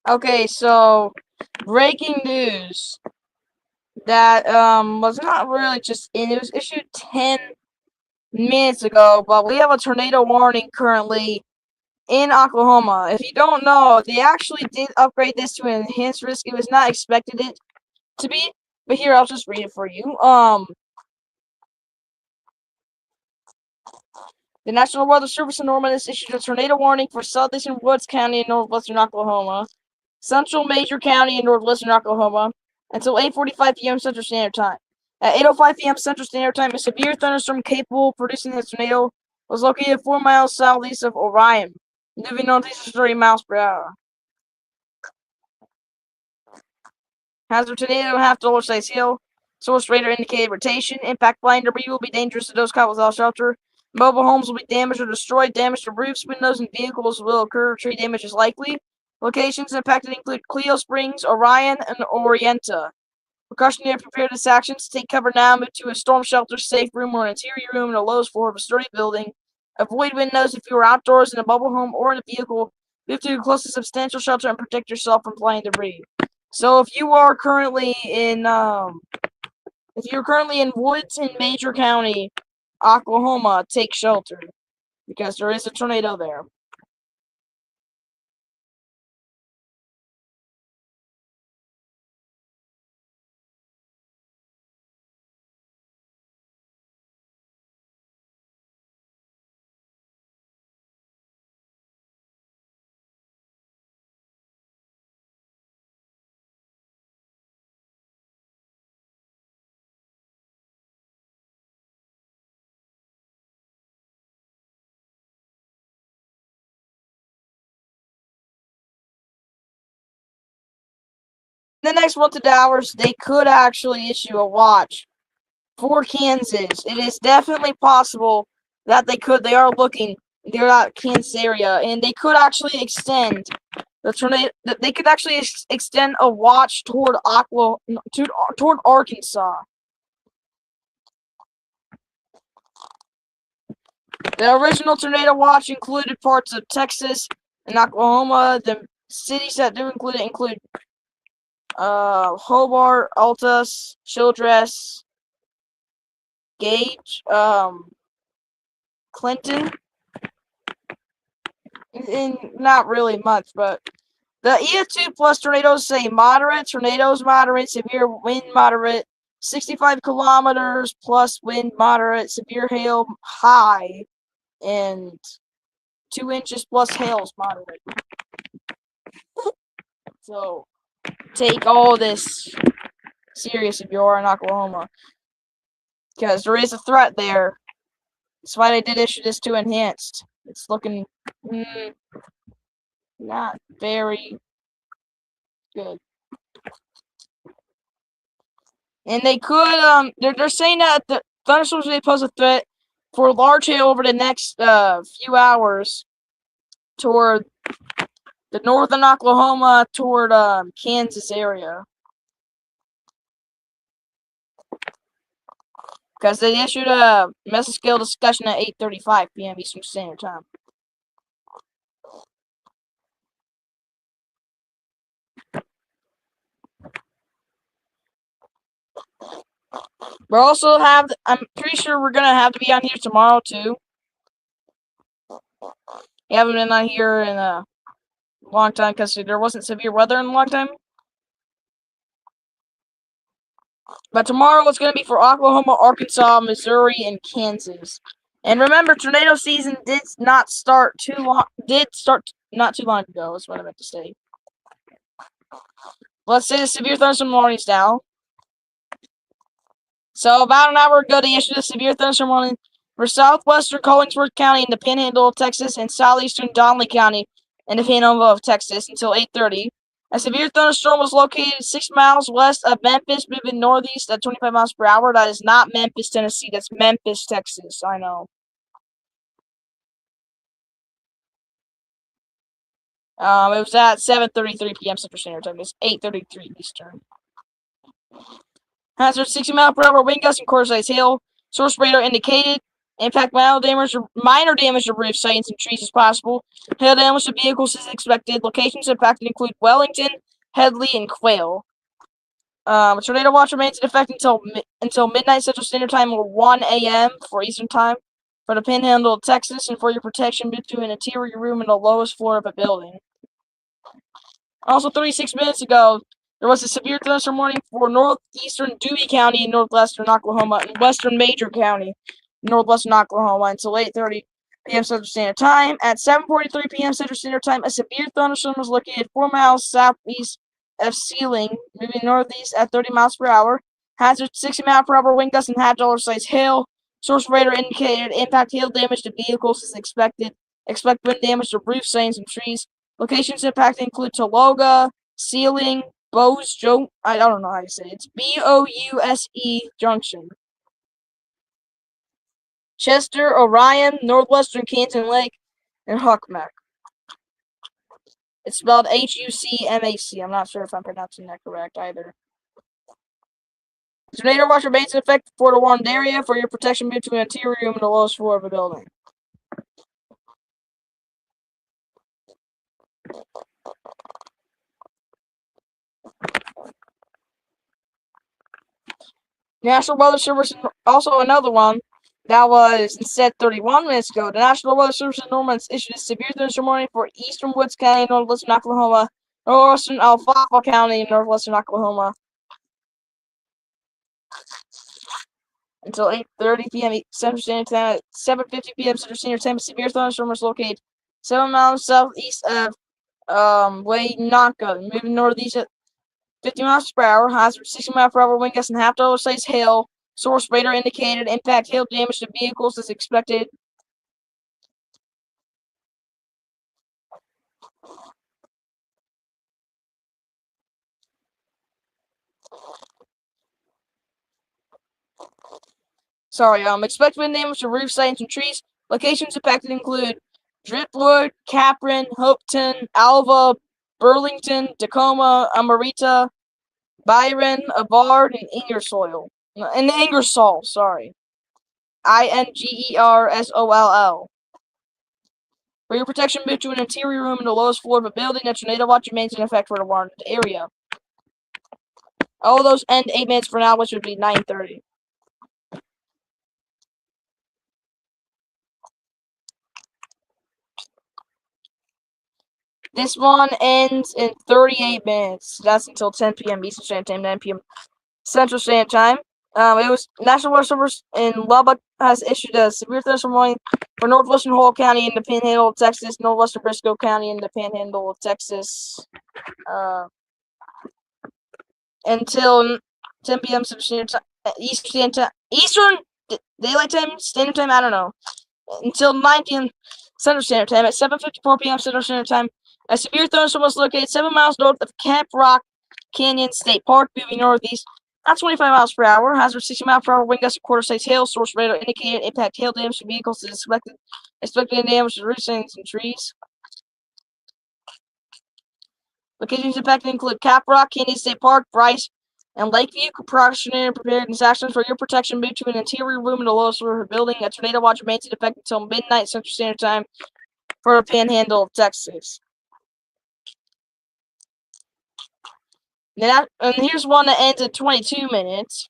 Okay, so breaking news that was not really just in. It was issued 10 minutes ago, but we have a tornado warning currently in Oklahoma. If you don't know, they actually did upgrade this to an enhanced risk. It was not expected it to be, but here I'll just read it for you. The National Weather Service in Norman has issued a tornado warning for southeastern Woods County in northwestern Oklahoma, central Major County in northwestern Oklahoma, until 8:45 p.m. Central Standard Time. At 8:05 p.m. Central Standard Time, a severe thunderstorm capable of producing a tornado was located 4 miles southeast of Orion, moving northeast at 30 miles per hour. Hazard tornado half dollar size hail. Source radar indicated rotation. Impact flying debris will be dangerous to those caught without shelter. Mobile homes will be damaged or destroyed. Damage to roofs, windows, and vehicles will occur. Tree damage is likely. Locations impacted include Clio Springs, Orion, and Orienta. Precautionary preparedness actions. Take cover now. Move to a storm shelter, safe room, or an interior room in the lowest floor of a sturdy building. Avoid windows if you are outdoors in a mobile home or in a vehicle. Move to the closest substantial shelter and protect yourself from flying debris. So if you're currently in Woods in Major County, Oklahoma, take shelter because there is a tornado there. In the next 1 to 2 hours, they could actually issue a watch for Kansas. It is definitely possible that they are looking, they're at Kansas area, and they could actually extend the tornado. They could actually extend a watch toward toward Arkansas. The original tornado watch included parts of Texas and Oklahoma. The cities that do include Hobart, Altus, Childress, Gage, Clinton, and not really much, but the EF2 plus tornadoes say moderate, tornadoes moderate, severe wind moderate, 65 kilometers plus wind moderate, severe hail high, and 2 inches plus hails moderate. So take all this serious if you are in Oklahoma, because there is a threat there. That's why they did issue this to enhanced. It's looking not very good. And they could they're saying that the thunderstorms may pose a threat for large hail over the next few hours toward the northern Oklahoma, toward Kansas area. Because they issued a mesoscale discussion at 8:35 p.m. Eastern Standard Time. I'm pretty sure we're gonna have to be on here tomorrow too. We haven't been on here in a long time because there wasn't severe weather in a long time. But tomorrow it's going to be for Oklahoma, Arkansas, Missouri, and Kansas. And remember, tornado season did start not too long ago, is what I meant to say. Let's say the severe thunderstorm warnings now. So about an hour ago, they issued a severe thunderstorm warning for southwestern Collingsworth County in the Panhandle of Texas and southeastern Donley County in the Panhandle of Texas until 8:30. A severe thunderstorm was located 6 miles west of Memphis, moving northeast at 25 miles per hour. That is not Memphis, Tennessee. That's Memphis, Texas. I know. It was at 7:33 p.m. Central Standard Time. It's 8:33 Eastern. Hazard 60 mile per hour wind gusts and quarter size hail. Source radar indicated Impact minor damage to roofs, signs, and trees is possible. Hail damage to vehicles is expected. Locations impacted include Wellington, Headley, and Quail. Tornado watch remains in effect until midnight Central Standard Time or 1 a.m. for Eastern Time for the Panhandle of Texas, and for your protection, move to an interior room in the lowest floor of a building. Also, 36 minutes ago, there was a severe thunderstorm warning for northeastern Dewey County in northwestern Oklahoma and western Major County, northwestern Oklahoma, until 8:30 p.m. Central Standard Time. At 7:43 p.m. Central Standard Time, a severe thunderstorm was located 4 miles southeast of Sealing, moving northeast at 30 miles per hour. Hazard 60-mile-per-hour wind gusts and half dollar-sized hail. Source radar indicated impact hail damage to vehicles is expected. Expect wind damage to roofs, signs, and trees. Locations impacted include Tologa, Sealing, Bose I don't know how you say it. It's Bouse Junction. Chester, Orion, Northwestern Canton Lake, and Huckmack. It's spelled Hucmac. I'm not sure if I'm pronouncing that correct either. Tornado watch remains in effect for the warned area. For your protection, move to an interior room in the lowest floor of a building. National Weather Service, also another one that was instead 31 minutes ago. The National Weather Service in Norman issued a severe thunderstorm warning for eastern Woods County, northwestern Oklahoma, northwestern Alfalfa County, northwestern Oklahoma, until 8:30 p.m. Central Standard Time. At 7:50 p.m. Central Standard Time, a severe thunderstorm was located 7 miles southeast of Waynaka, moving northeast at 50 miles per hour. Hazard 60-mile-per-hour wind gusts and half dollar-sized hail. Source radar indicated impact hail damage to vehicles is expected. Expect wind damage to roof signs and trees. Locations impacted include Driftwood, Capron, Hopeton, Alva, Burlington, Tacoma, Amarita, Byron, Avard, and Ingersoll. Sorry. Ingersoll. For your protection, move to an interior room in the lowest floor of a building. A tornado watch remains in effect for the warned area. All those end 8 minutes for now, which would be 9:30. This one ends in 38 minutes. That's until 10 p.m. Eastern Standard Time, 9 p.m. Central Standard Time. It was National Weather Service in Lubbock has issued a severe thunderstorm warning for northwestern Hall County in the Panhandle of Texas, northwestern Briscoe County in the Panhandle of Texas, until 10 p.m. Central Standard Time, Eastern Daylight Time, Standard Time. I don't know. Until 9 p.m. Central Standard Time. At 7:54 p.m. Central Standard Time, a severe thunderstorm was located 7 miles north of Camp Rock Canyon State Park, moving northeast at 25 miles per hour. Hazard 60-mile-per-hour wind gusts and quarter-size hail. Source radar indicated impact hail damage to vehicles is expected. Expected damage to roof signs and trees. Locations impacted include Cap Rock, Canyon State Park, Bryce, and Lakeview. Precautionary and preparedness actions for your protection. Move to an interior room in the lowest floor of the building. A tornado watch remains in effect until midnight Central Standard Time for the Panhandle of Texas. And here's one that ends at 22 minutes.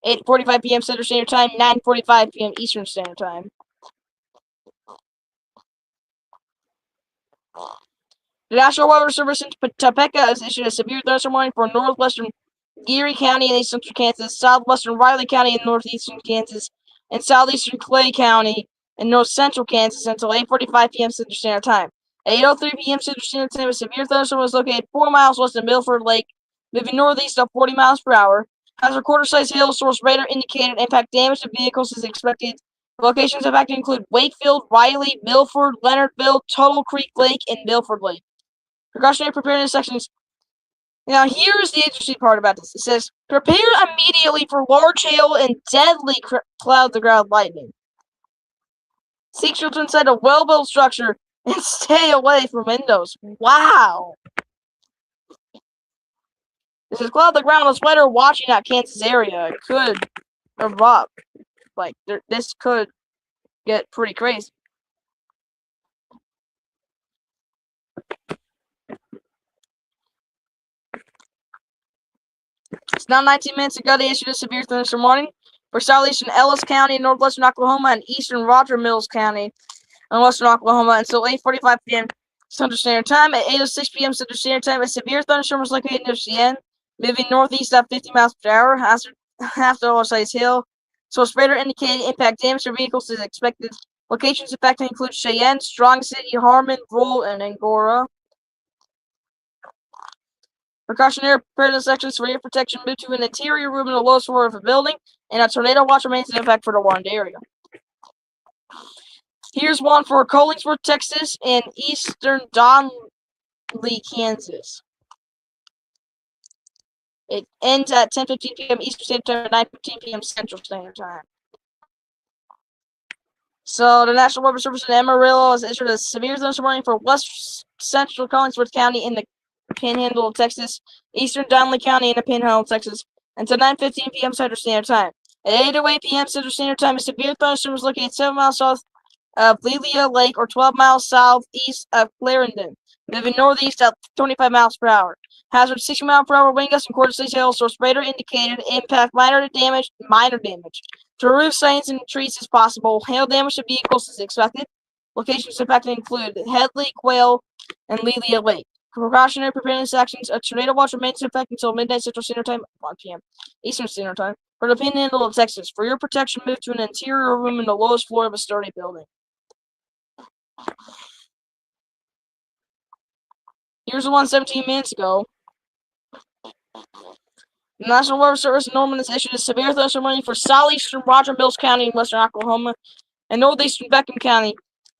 8:45 p.m. Central Standard Time, 9:45 p.m. Eastern Standard Time. The National Weather Service in Topeka has issued a severe thunderstorm warning for northwestern Geary County in eastern Kansas, southwestern Riley County in northeastern Kansas, and southeastern Clay County in north central Kansas until 8:45 p.m. Central Standard Time. At 8:03 p.m. Central Standard Time, a severe thunderstorm was located 4 miles west of Milford Lake, moving northeast at 40 miles per hour. Hazard quarter-sized hail. Source radar indicated impact damage to vehicles is expected. Locations impacted include Wakefield, Riley, Milford, Leonardville, Tuttle Creek Lake, and Milford Lake. Precautionary preparedness sections. Now, here's the interesting part about this. It says, prepare immediately for large hail and deadly cloud-to-ground lightning. Seek shelter inside a well-built structure and stay away from windows. Wow. This is cloud-to-ground is weather watching out Kansas area. It could erupt. Like, this could get pretty crazy. It's now 19 minutes ago they issued a severe thunderstorm warning for southeastern Ellis County in northwestern Oklahoma and eastern Roger Mills County in western Oklahoma until 8:45 p.m. Central Standard Time. At 8:06 p.m. Central Standard Time, a severe thunderstorm was located near Cheyenne, moving northeast at 50 miles per hour after Oversize Hill. Source radar indicated impact damage to vehicles is expected. Locations affected include Cheyenne, Strong City, Harmon, Roll, and Angora. Precautionary preparedness sections for air protection moved to an interior room in the lowest floor of a building, and a tornado watch remains in effect for the warned area. Here's one for Collingsworth, Texas, and eastern Donley, Kansas. It ends at 10:15 p.m. Eastern Standard Time and 9:15 p.m. Central Standard Time. So the National Weather Service in Amarillo has issued a severe thunderstorm warning for west central Collingsworth County in the Panhandle of Texas, eastern Donley County in the Panhandle of Texas, until 9:15 p.m. Central Standard Time. At 8:08 p.m. Central Standard Time, a severe thunderstorm was located 7 miles south of Lelia Lake or 12 miles southeast of Clarendon, moving northeast at 25 miles per hour. Hazard 60 mile per hour wind gusts and quarter-stage hail. Source radar indicated impact minor damage to roof signs and trees is possible. Hail damage to vehicles is expected. Locations affected include Headley, Quail, and Lelia Lake. Precautionary preparedness actions. A tornado watch remains in effect until midnight Central Standard Time, 1 p.m. Eastern Standard Time, for the Panhandle of Texas. For your protection, move to an interior room in the lowest floor of a sturdy building. Here's the one 17 minutes ago. The National Weather Service in Norman has issued a severe thunderstorm warning for southeastern Roger Mills County in western Oklahoma and northeastern Beckham County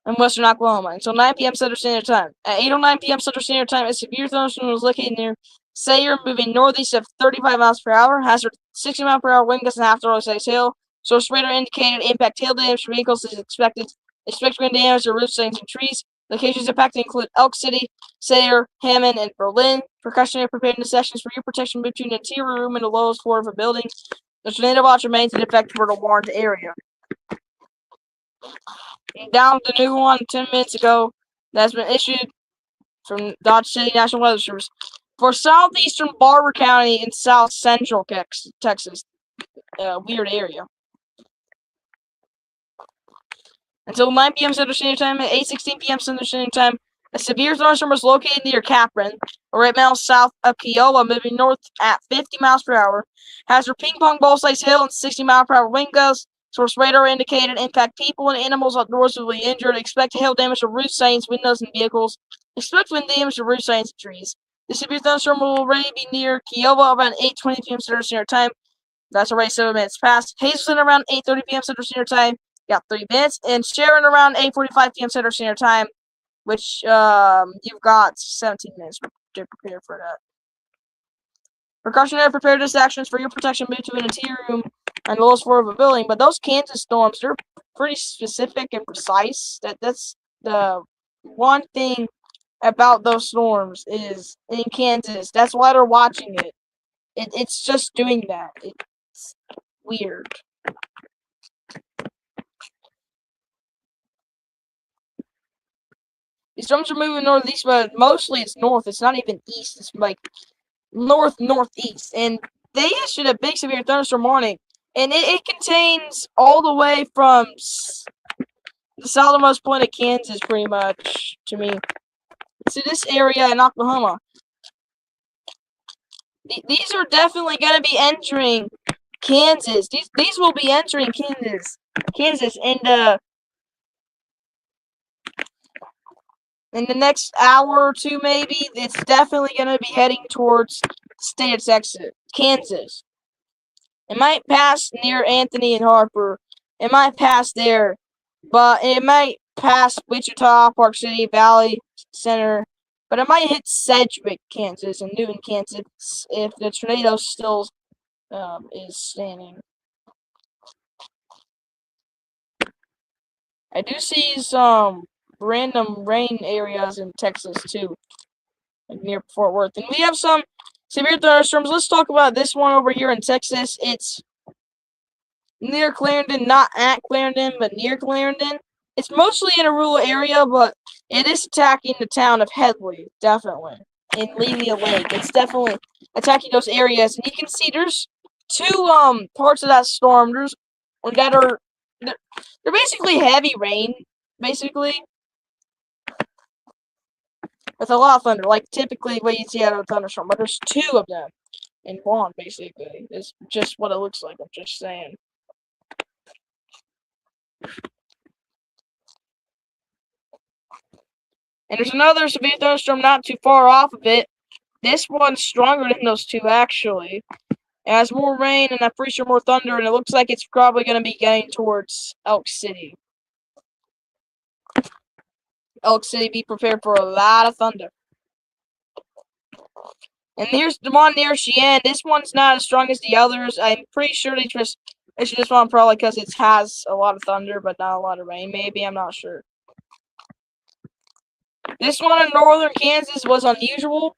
in western Oklahoma until 9 p.m. Central Standard Time. At 8:09 p.m. Central Standard Time, a severe thunderstorm was located near Sayre, moving northeast at 35 miles per hour. Hazard 60 mile per hour wind gusts and after Oversize Hill. Source radar indicated impact hail damage to vehicles is expected. Expected wind damage to roof signs and trees. Locations impacted include Elk City, Sayre, Hammond, and Berlin. Precautionary preparedness sessions for your protection between an interior room and the lowest floor of a building. The tornado watch remains in effect for the warned area. Down the new one 10 minutes ago that's been issued from Dodge City National Weather Service for southeastern Barber County in south central Texas. Weird area. Until 9 p.m. Central Standard Time at 8:16 p.m. Central Standard Time, a severe thunderstorm was located near Capron, or 8 miles south of Kiowa, moving north at 50 miles per hour. Hazard ping pong ball size hail and 60 mile per hour wind gusts. Source radar indicated impact people and animals outdoors will be injured. Expect hail damage to roof signs, windows, and vehicles. Expect wind damage to roof signs and trees. The severe thunderstorm will already be near Kiowa around 8:20 p.m. Central Standard Time. That's already 7 minutes past. Hazelton around 8:30 p.m. Central Standard Time. Got 3 minutes. And Sharon around 8:45 p.m. Central Standard Time, which you've got 17 minutes to prepare for that. Precautionary preparedness actions for your protection move to an interior room and the lowest floor of a building. But those Kansas storms, they're pretty specific and precise. That's the one thing about those storms is in Kansas. That's why they're watching it. It's just doing that. It's weird. These storms are moving northeast, but mostly it's north. It's not even east. It's like northeast. And they issued a big severe thunderstorm warning. And it contains all the way from the southernmost point of Kansas, pretty much, to me, to this area in Oklahoma. These are definitely going to be entering Kansas. These will be entering Kansas, and in the next hour or two, maybe, it's definitely going to be heading towards the state of Texas, Kansas. It might pass near Anthony and Harper. It might pass there, but it might pass Wichita, Park City, Valley Center. But it might hit Sedgwick, Kansas, and Newton, Kansas, if the tornado still is standing. I do see some random rain areas in Texas too, like near Fort Worth. And we have some severe thunderstorms. Let's talk about this one over here in Texas. It's near Clarendon, not at Clarendon, but near Clarendon. It's mostly in a rural area, but it is attacking the town of Headley, definitely. In Lelia Lake. It's definitely attacking those areas. And you can see there's two parts of that storm. There's that are they're basically heavy rain, basically. With a lot of thunder, like typically what you see out of a thunderstorm, but there's two of them in one, basically. It's just what it looks like, I'm just saying. And there's another severe thunderstorm not too far off of it. This one's stronger than those two, actually. It has more rain, and I'm pretty sure more thunder, and it looks like it's probably going to be getting towards Elk City. Elk City, be prepared for a lot of thunder. And here's the one near Cheyenne. This one's not as strong as the others. I'm pretty sure they issued this one probably because it has a lot of thunder, but not a lot of rain. Maybe, I'm not sure. This one in northern Kansas was unusual.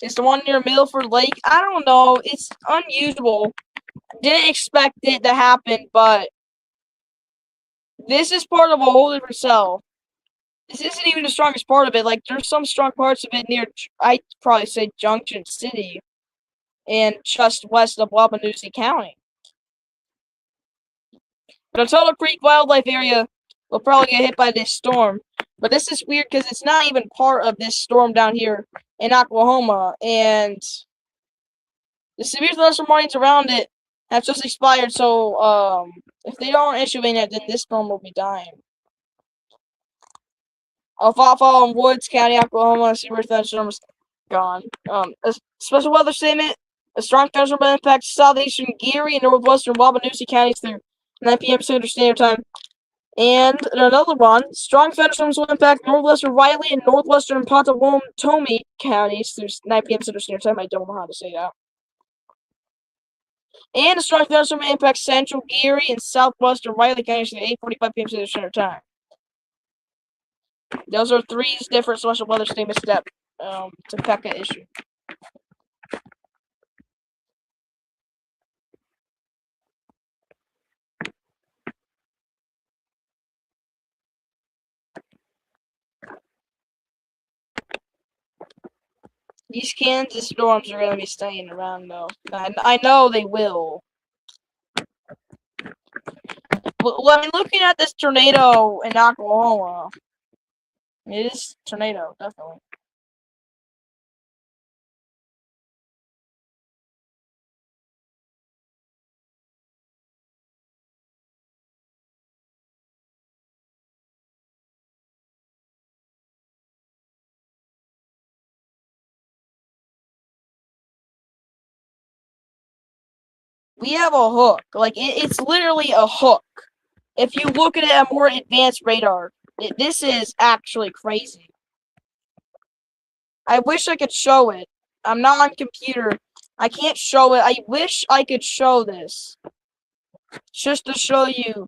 It's the one near Milford Lake. I don't know. It's unusual. Didn't expect it to happen, but this is part of a whole different cell. This isn't even the strongest part of it. Like, there's some strong parts of it near, I'd probably say, Junction City and just west of Wabanoosie County. But the Turtle Creek Wildlife Area will probably get hit by this storm. But this is weird because it's not even part of this storm down here in Oklahoma. And the severe thunderstorm warnings around it have just expired. So if they don't issue any, then this storm will be dying. Alfalfa in Woods County, Oklahoma, severe thunderstorms gone. A special weather statement. A strong thunderstorm will impact southeastern Geary and northwestern Wabanoosie counties through 9 p.m. Central Standard Time. And another one. Strong thunderstorms will impact northwestern Riley and northwestern Potawatomi counties through 9 p.m. Central Standard Time. I don't know how to say that. And a strong thunderstorm will impact central Geary and southwestern Riley counties through 8:45 p.m. Central Standard Time. Those are three different special weather statements that Topeka issued. These Kansas storms are going to be staying around, though. I know they will. Well, I mean, looking at this tornado in Oklahoma, it is a tornado, definitely. We have a hook. Like, it's literally a hook. If you look at it at more advanced radar, this is actually crazy. I wish I could show it. I'm not on computer. I can't show it. I wish I could show this. Just to show you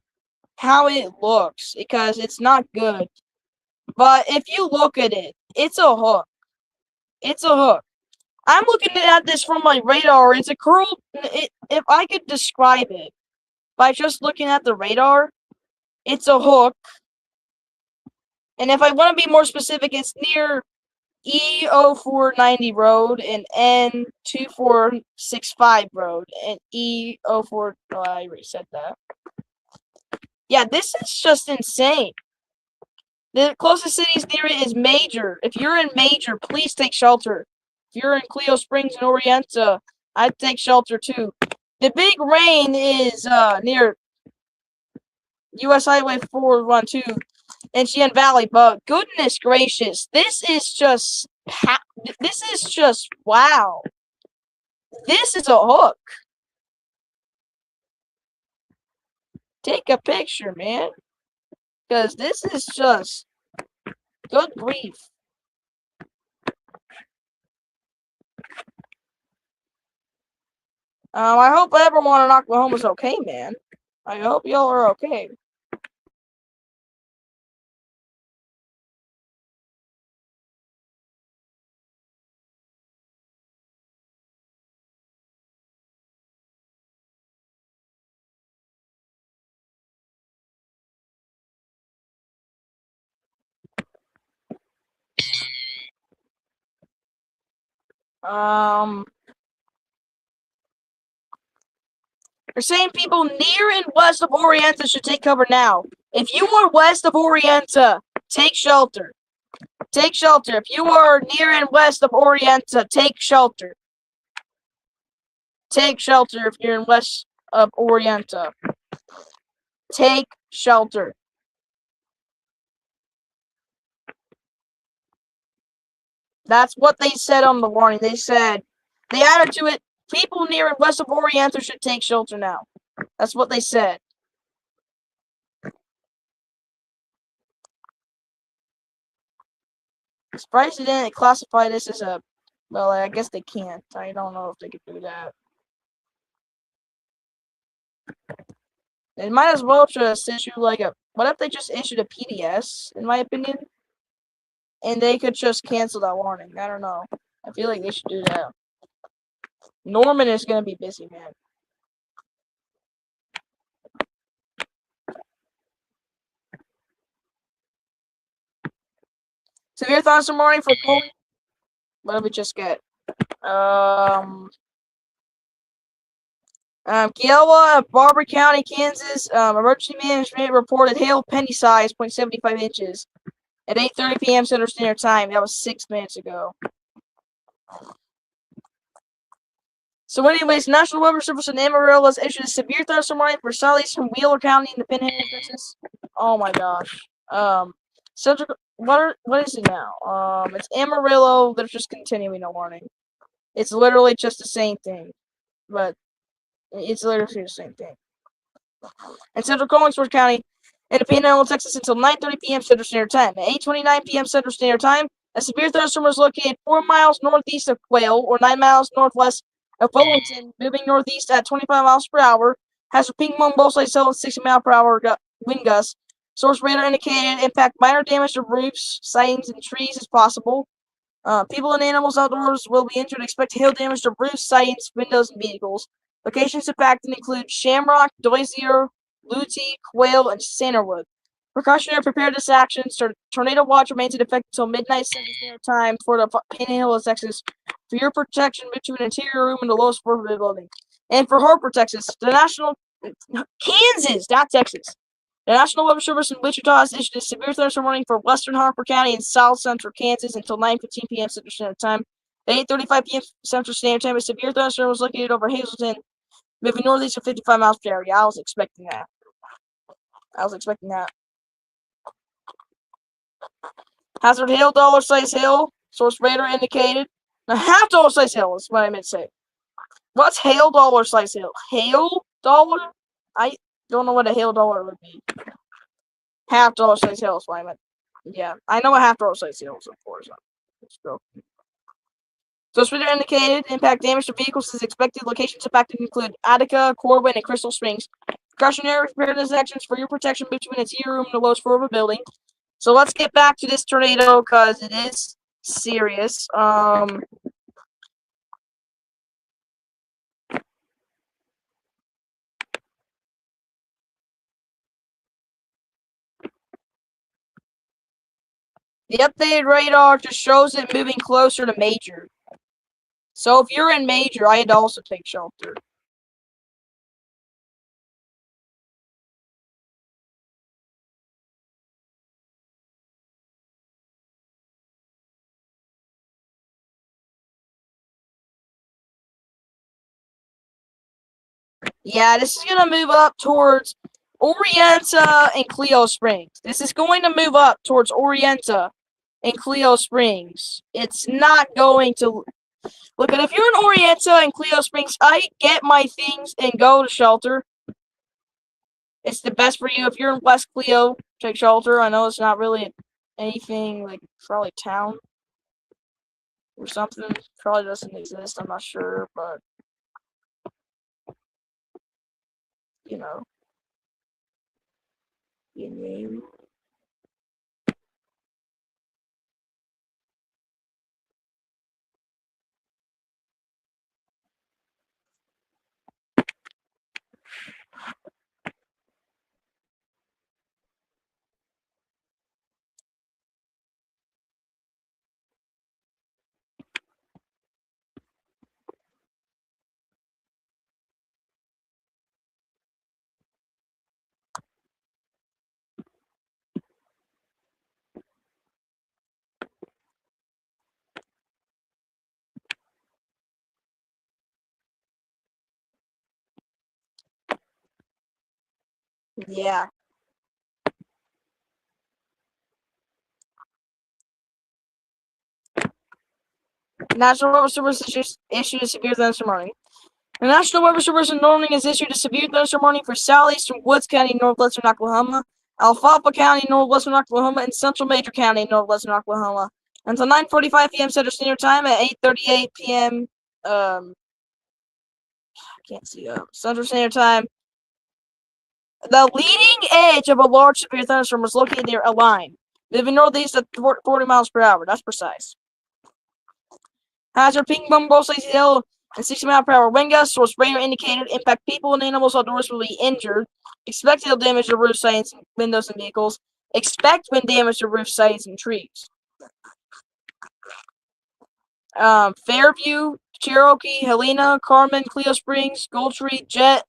how it looks. Because it's not good. But if you look at it, it's a hook. It's a hook. I'm looking at this from my radar. It's a curl. If I could describe it by just looking at the radar, it's a hook. And if I want to be more specific, it's near E0490 Road and N2465 Road and E04. Oh, I already said that. Yeah, this is just insane. The closest cities near it is Major. If you're in Major, please take shelter. If you're in Cleo Springs and Orienta, I'd take shelter too. The big rain is near US Highway 412 in Cheyenne Valley, but goodness gracious, this is just wow. This is a hook. Take a picture, man. Because this is just good grief. I hope everyone in Oklahoma's okay, man. I hope y'all are okay. They're saying people near and west of Orienta should take cover now. If you are west of Orienta, take shelter. Take shelter. If you are near and west of Orienta, take shelter. Take shelter if you're in west of Orienta. Take shelter. That's what they said on the warning. They said, they added to it, people near and west of Orienta should take shelter now. That's what they said. Surprised they didn't classify this as a, well, I guess they can't. I don't know if they could do that. They might as well just issue like a, what if they just issued a PDS, in my opinion? And they could just cancel that warning. I don't know. I feel like they should do that. Norman is going to be busy, man. Severe thunderstorm warning for Colby. What did we just get? Kiowa, Barber County, Kansas. Emergency management reported hail penny size, 0.75 inches, at 8:30 p.m. Central Standard Time. That was 6 minutes ago. So, anyways, National Weather Service in Amarillo has issued a severe thunderstorm warning for southeast from Wheeler County in the Panhandle, Texas. Oh my gosh. Central. What is it now? It's Amarillo. They're just continuing a warning. It's literally just the same thing, but it's literally the same thing. In Central Collingsworth County, in the Panhandle, Texas, until 9:30 p.m. Central Standard Time. At 8:29 p.m. Central Standard Time, a severe thunderstorm was located 4 miles northeast of Quail, or 9 miles northwest of Wellington, moving northeast at 25 miles per hour. Has a ping pong both sides still 60-mile-per-hour wind gusts. Source radar indicated impact minor damage to roofs, sightings, and trees is possible. People and animals outdoors will be injured. Expect hail damage to roofs, sightings, windows, and vehicles. Locations impacted include Shamrock, Dozier, Lutie, Quail, and Sanderwood. Precautionary preparedness actions. Tornado watch remains in effect until midnight Central Standard Time for the Panhandle of Texas. For your protection, move to an interior room in the lowest floor of the building. And for Harper, Texas, the National Kansas, not Texas. The National Weather Service in Wichita has issued a severe thunderstorm warning for western Harper County and south central Kansas until 9:15 p.m. Central Standard Time. At 8:35 p.m. Central Standard Time, a severe thunderstorm was located over Hazleton, moving northeast at 55 miles per hour. Yeah, I was expecting that. Hazard hail, dollar size hail. Source radar indicated. Now, half dollar size hail is what I meant to say. What's hail, dollar size hail? Hail, dollar? I don't know what a hail dollar would be. Half dollar size hail is what I meant. Yeah, I know what half dollar size hail is, of course. Let's go. So, radar indicated impact damage to vehicles is expected. Locations impacted include Attica, Corwin, and Crystal Springs. Precautionary preparedness actions for your protection between its interior room and the lowest floor of a building. So let's get back to this tornado because it is serious. The updated radar just shows it moving closer to major. So if you're in major, I'd also take shelter. Yeah, this is going to move up towards Orienta and Cleo Springs. This is going to move up towards Orienta and Cleo Springs. It's not going to... Look, if you're in Orienta and Cleo Springs, I get my things and go to shelter. It's the best for you. If you're in West Cleo, take shelter. I know it's not really anything, like, probably town or something. Probably doesn't exist, I'm not sure, but, you know. Yeah. National Weather Service issued a severe thunderstorm warning. The National Weather Service in Norman has issued a severe thunderstorm warning for southeastern Woods County, northwestern Oklahoma, Alfalfa County, northwestern Oklahoma, and Central Major County, northwestern Oklahoma. Until 9:45 p.m. Central Standard Time at 8:38 p.m. I can't see Central Standard Time. The leading edge of a large severe thunderstorm was located near a line, moving northeast at 40 miles per hour. That's precise. Hazard ping pong ball size hill and 60-mile-per-hour wind gusts, source radar indicated impact people and animals outdoors will be injured. Expect hail damage to roof sidings, windows, and vehicles. Expect wind damage to roof sidings and trees. Fairview, Cherokee, Helena, Carmen, Cleo Springs, Goldtree, Jet,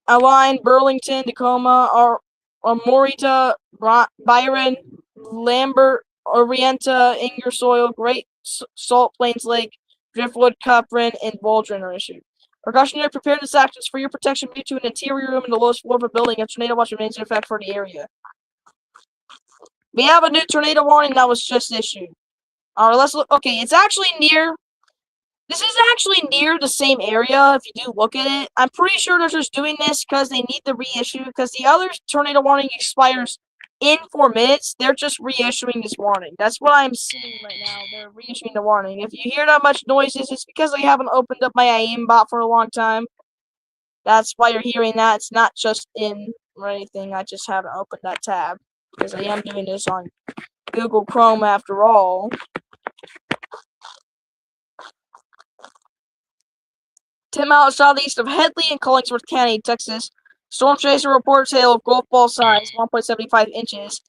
Align, Burlington, Tacoma, Morita, Byron, Lambert, Orienta, Ingersoil, Great Salt Plains Lake, Driftwood, Copran, and Waldron are issued. Precautionary preparedness actions for your protection due to an interior room in the lowest floor of a building. A tornado watch remains in effect for the area. We have a new tornado warning that was just issued. Alright, let's look. Okay, it's actually near. This is actually near the same area, if you do look at it. I'm pretty sure they're just doing this because they need the reissue, because the other tornado warning expires in 4 minutes. They're just reissuing this warning. That's what I'm seeing right now. They're reissuing the warning. If you hear that much noises, it's because I haven't opened up my IAM bot for a long time. That's why you're hearing that. It's not just in or anything. I just haven't opened that tab, because I am doing this on Google Chrome after all. 10 miles southeast of Headley in Collingsworth County, Texas. Storm chaser reports hail of golf ball size, 1.75 inches.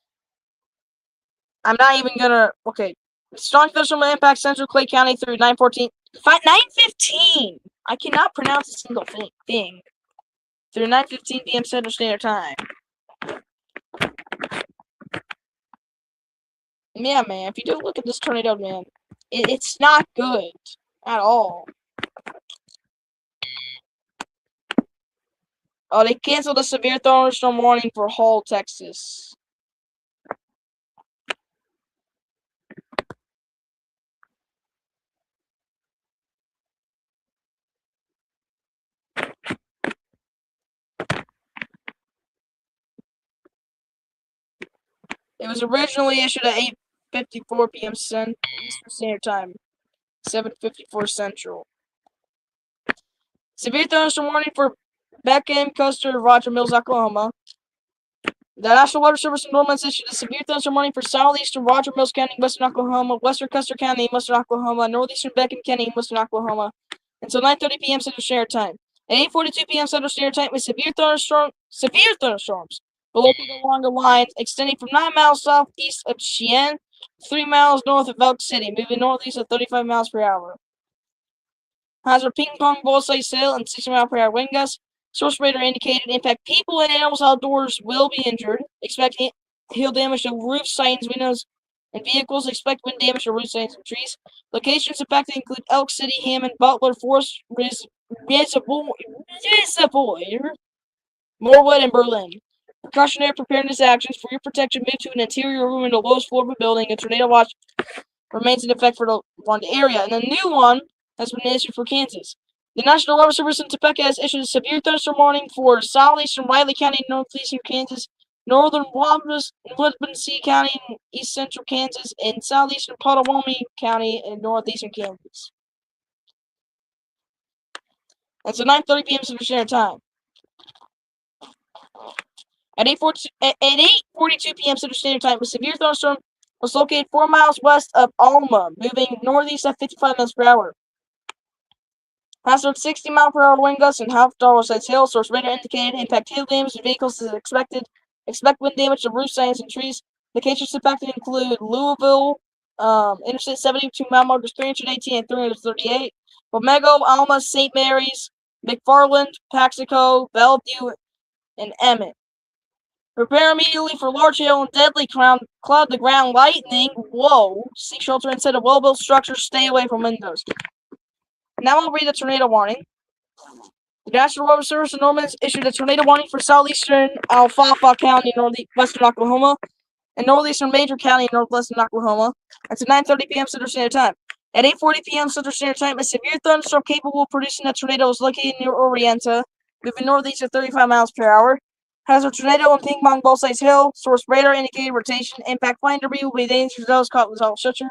I'm not even gonna. Okay. Strong thunderstorm impact Central Clay County through 9:14. 9:15! I cannot pronounce a single thing. Through 9:15 p.m. Central Standard Time. Yeah, man. If you do look at this tornado, man, it's not good at all. Oh, they canceled a severe thunderstorm warning for Hall, Texas. It was originally issued at 8:54 p.m. Eastern Standard Time, 7:54 Central. Severe thunderstorm warning for Beckham, Custer, Roger Mills, Oklahoma. The National Weather Service in Norman issued a severe thunderstorm warning for southeastern Roger Mills County, western Oklahoma, western Custer County, western Oklahoma, northeastern Beckham County, western Oklahoma, until 9:30 p.m. Central Standard Time. At 8:42 p.m. Central Standard Time, with severe thunderstorms were located along the lines extending from 9 miles southeast of Cheyenne, 3 miles north of Elk City, moving northeast at 35 miles per hour. Hazard ping pong ball size hail and 60-mile-per-hour wind gusts. Source radar indicated impact people and animals outdoors will be injured. Expect hail damage to roof sidings, windows, and vehicles. Expect wind damage to roof sidings and trees. Locations affected include Elk City, Hammond, Butler, Forest Reservoir, Morewood, and Berlin. Precautionary preparedness actions for your protection move to an interior room in the lowest floor of a building. A tornado watch remains in effect for the one area. And the new one has been issued for Kansas. The National Weather Service in Topeka has issued a severe thunderstorm warning for southeastern Riley County, northeastern Kansas, northern Woodland County, east central Kansas, and southeastern Potawatomi County and northeastern Kansas. That's at 9:30 p.m. Central Standard Time. At 8:42 p.m. Central Standard Time, a severe thunderstorm was located 4 miles west of Alma, moving northeast at 55 miles per hour. Hazard 60-mile-per-hour wind gusts and half-dollar size hail. Source radar indicated impact hail damage to vehicles is expected. Expect wind damage to roof sidings and trees. Locations affected include Louisville, Interstate 72 mile markers 318 and 338, Wamego, Alma, St. Mary's, McFarland, Paxico, Bellevue, and Emmett. Prepare immediately for large hail and deadly cloud-to-ground lightning. Whoa! Seek shelter inside of well-built structures. Stay away from windows. Now I'll read the tornado warning. The National Weather Service in Norman issued a tornado warning for southeastern Alfalfa County, northwestern Oklahoma, and northeastern Major County in northwestern Oklahoma. That's at 9:30 p.m. Central Standard Time. At 8:40 p.m. Central Standard Time, a severe thunderstorm capable of producing a tornado was located near Orienta, moving northeast at 35 miles per hour. Hazard tornado and ping pong ball size hail. Source radar indicated rotation. Impact flying debris will be dangerous to those caught with all shelter.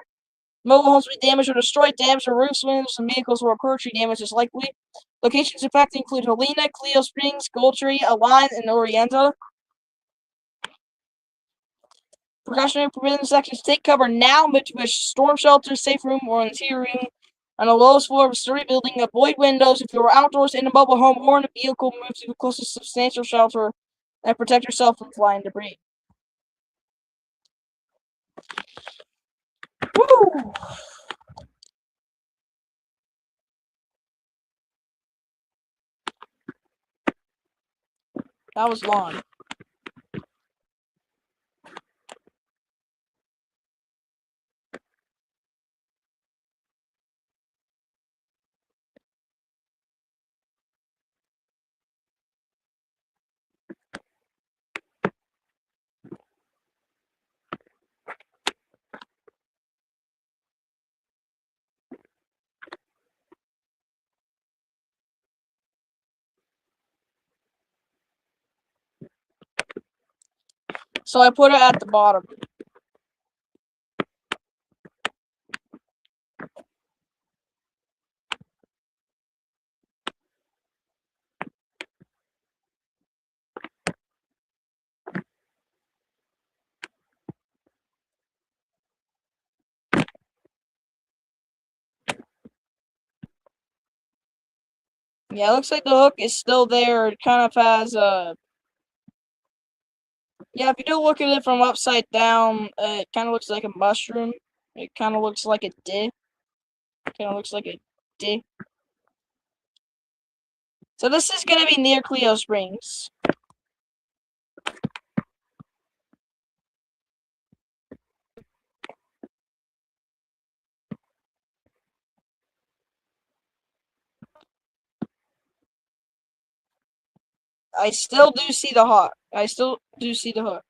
Mobile homes will be damaged or destroyed. Damage to roofs, windows, and vehicles will occur. Tree damage is likely. Locations affected include Helena, Cleo Springs, Goldtree, Align, and Orienta. Precautionary prevention sections: take cover now, move to a storm shelter, safe room, or interior room on the lowest floor of a sturdy building. Avoid windows. If you are outdoors in a mobile home or in a vehicle, move to the closest substantial shelter and protect yourself from flying debris. Woo! That was long. So I put it at the bottom. Yeah, it looks like the hook is still there. It kind of has a... Yeah, if you do look at it from upside down, it kind of looks like a mushroom. It kind of looks like a dick. Kind of looks like a dick. So this is going to be near Cleo Springs. I still do see the hook. I still do see the hook.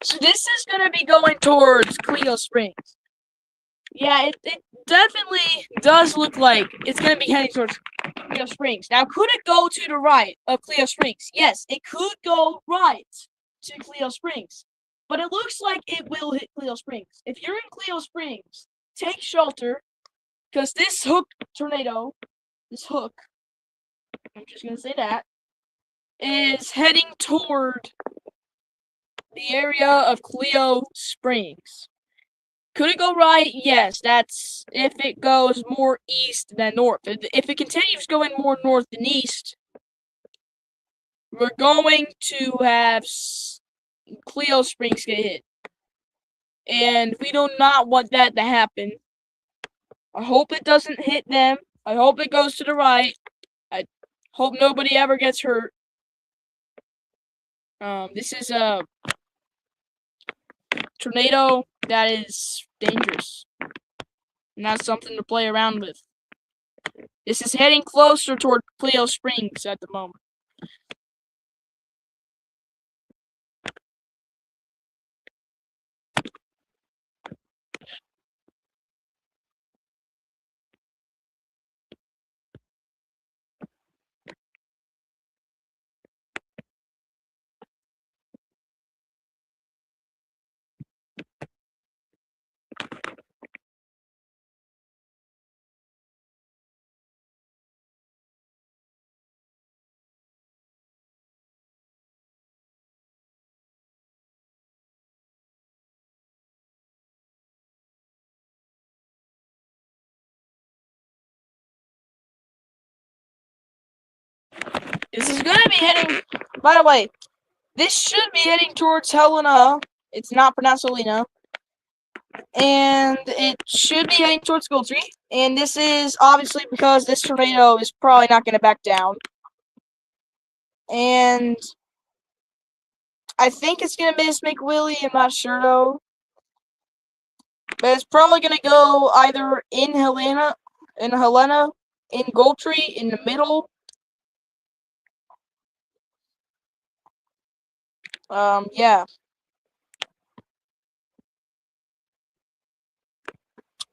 So this is going to be going towards Cleo Springs. Yeah, it definitely does look like it's going to be heading towards Cleo Springs. Now, could it go to the right of Cleo Springs? Yes, it could go right to Cleo Springs. But it looks like it will hit Cleo Springs. If you're in Cleo Springs, take shelter, because this hook tornado, this hook, I'm just going to say that, is heading toward the area of Cleo Springs. Could it go right? Yes, that's if it goes more east than north. If it continues going more north than east, we're going to have Cleo Springs get hit. And we do not want that to happen. I hope it doesn't hit them. I hope it goes to the right. I hope nobody ever gets hurt. This is a tornado that is dangerous. Not something to play around with. This is heading closer toward Cleo Springs at the moment. This is gonna be heading. By the way, this should be heading towards Helena. It's not pronounced Helena. And it should be heading towards Goldtree. And this is obviously because this tornado is probably not going to back down. And I think it's going to miss McWillie. I'm not sure though. But it's probably going to go either in Helena, in Goldtree, in the middle. Yeah.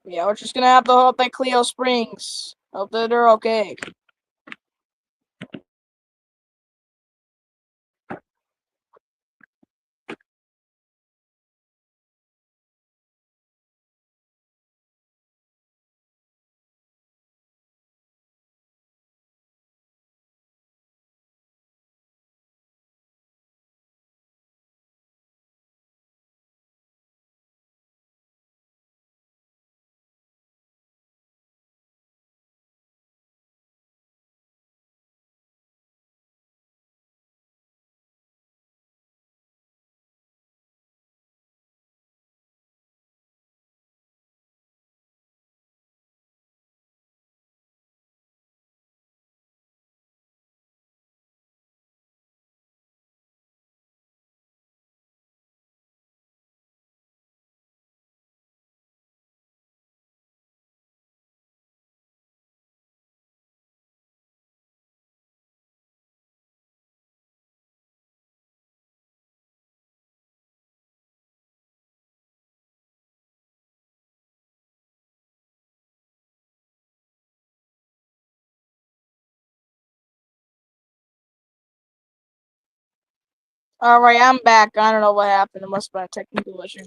Yeah, we're just going to have to hope that Cleo Springs. Hope that they're okay. Alright, I'm back. I don't know what happened. It must have been a technical issue.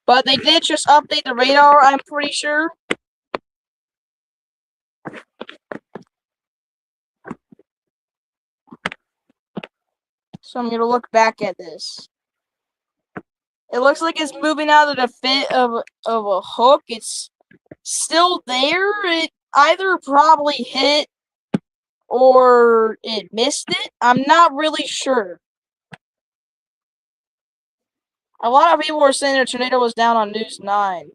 But they did just update the radar, I'm pretty sure. So I'm gonna look back at this. It looks like it's moving out of the fit of a hook. It's still there. It either probably hit or it missed it. I'm not really sure. A lot of people were saying the tornado was down on News 9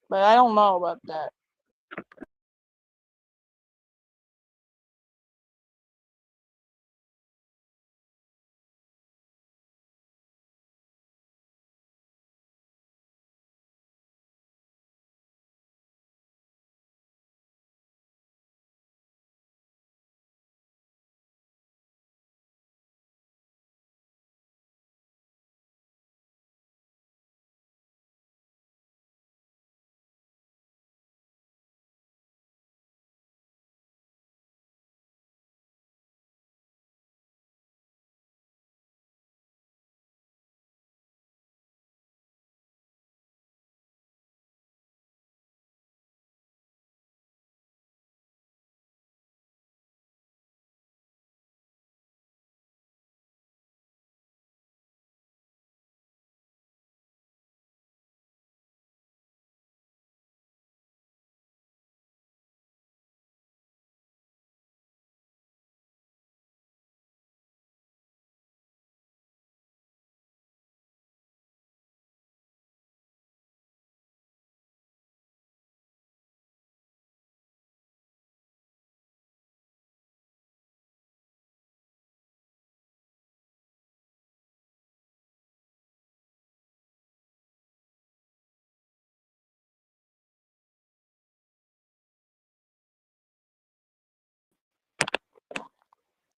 but I don't know about that.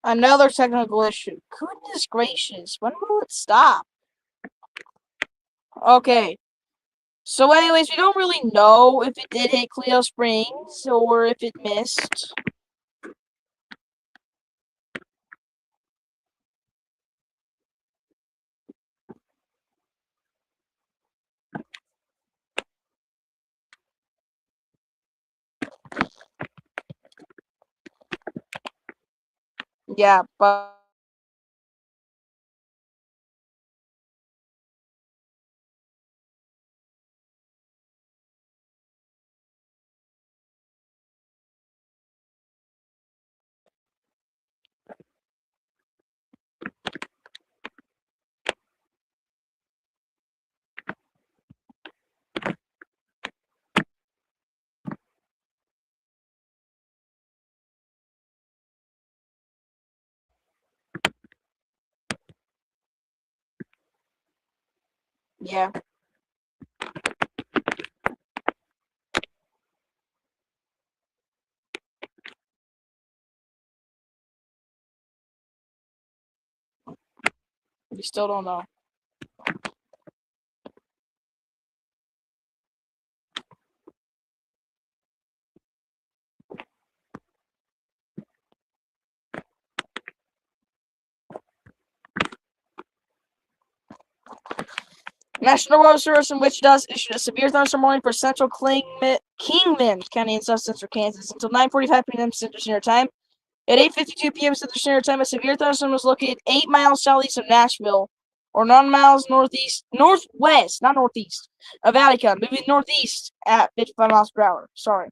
Another technical issue. Goodness gracious, when will it stop? Okay. So anyways, we don't really know if it did hit Cleo Springs or if it missed. Yeah, but Yeah. We still don't know. National Weather Service in Wichita issued a severe thunderstorm warning for central Kingman County in South Central Kansas until 9:45 p.m. Central Standard Time. At 8:52 p.m. Central Standard Time, a severe thunderstorm was located 8 miles southeast of Nashville, or 9 miles northwest, not northeast, of Attica, moving northeast at 55 miles per hour. Sorry.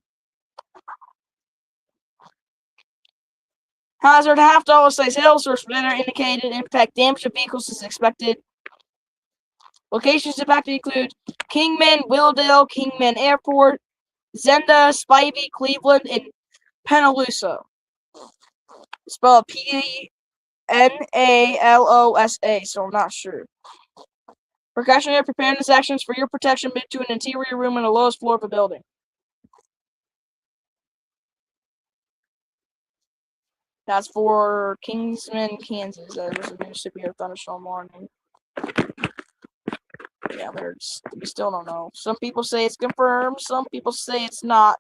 Hazard half dollar size hail source radar indicated impact damage to vehicles is expected. Locations impacted include Kingman, Willdale, Kingman Airport, Zenda, Spivey, Cleveland, and Penalosa. Spelled P-N-A-L-O-S-A, so I'm not sure. Precautionary preparedness actions for your protection made to an interior room on the lowest floor of a building. That's for Kingsman, Kansas. That was a new severe thunderstorm warning. Yeah, we still don't know. Some people say it's confirmed, some people say it's not.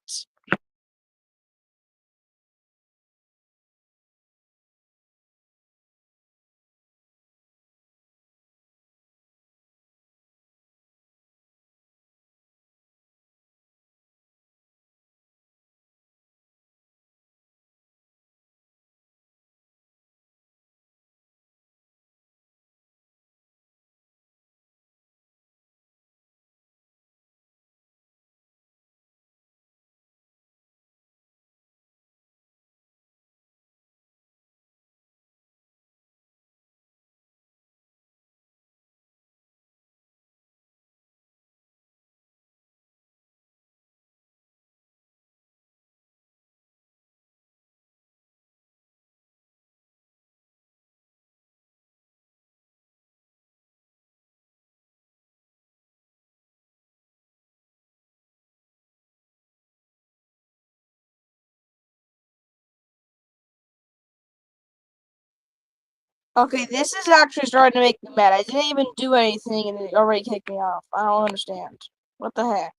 Okay, this is actually starting to make me mad. I didn't even do anything and it already kicked me off. I don't understand. What the heck?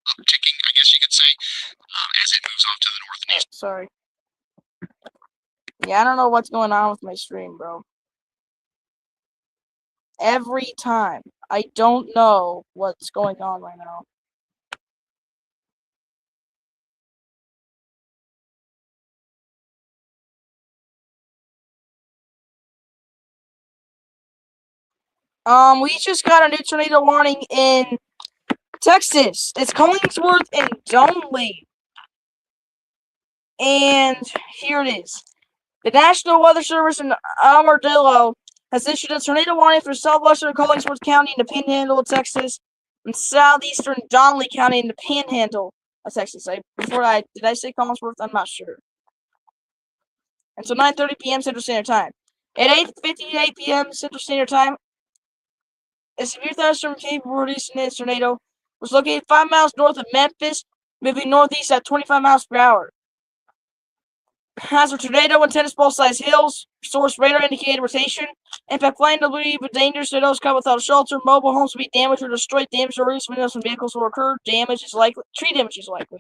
Upticking, I guess you could say, as it moves off to the north and east. Oh, sorry. Yeah, I don't know what's going on with my stream, bro. Every time. I don't know what's going on right now. We just got a new tornado warning in Texas. It's Collingsworth and Donley. And here it is. The National Weather Service in Armadillo has issued a tornado warning for southwestern Collingsworth County in the Panhandle of Texas and southeastern Donley County in the Panhandle of Texas. Did I say Collingsworth? I'm not sure. Until 9:30 p.m. Central Standard Time. At 8:58 p.m. Central Standard Time, a severe thunderstorm capable of producing a tornado was located 5 miles north of Memphis, moving northeast at 25 miles per hour. Has a tornado and tennis ball sized hills, source radar indicated rotation. Impact flying will be dangerous to those caught without shelter. Mobile homes will be damaged or destroyed. Damage to roofs, windows, and vehicles will occur. Tree damage is likely.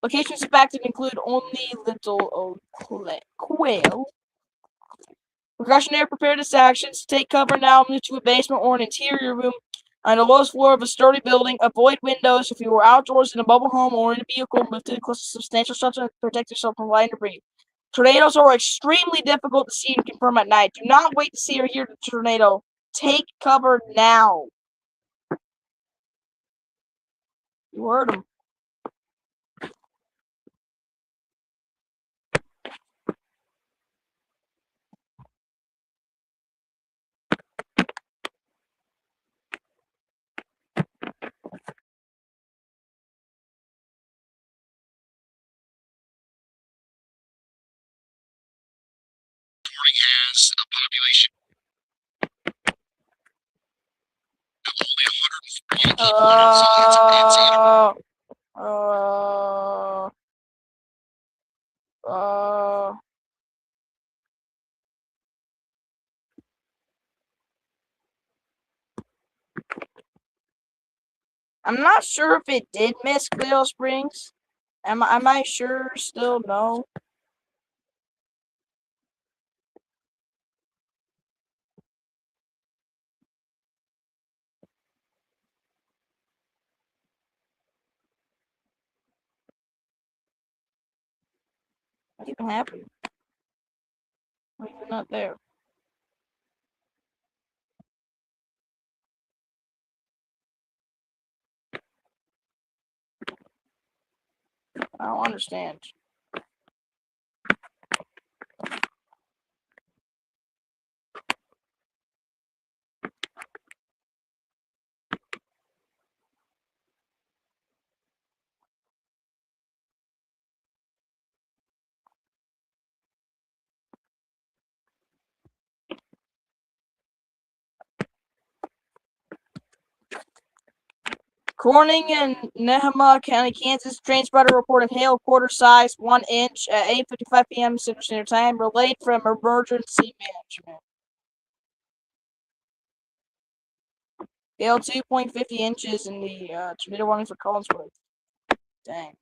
Locations impacted include only Little Quail. Precautionary preparedness actions. Take cover now, move to a basement or an interior room on the lowest floor of a sturdy building. Avoid windows if you are outdoors in a mobile home or in a vehicle. Move to close to substantial shelter and protect yourself from light and debris. Tornadoes are extremely difficult to see and confirm at night. Do not wait to see or hear the tornado. Take cover now. You heard him. warning has a population of only 148 people in it, so it's I'm not sure if it did miss Cleo Springs. Am I sure still? No. What even happened? Why are you not there? I don't understand. Corning in Nehemiah County, Kansas, train spotter reported hail quarter size 1 inch at 8:55 p.m. Central Standard Time. Relayed from emergency management. Hail 2.50 inches in the tornado warning for Collinsworth. Dang.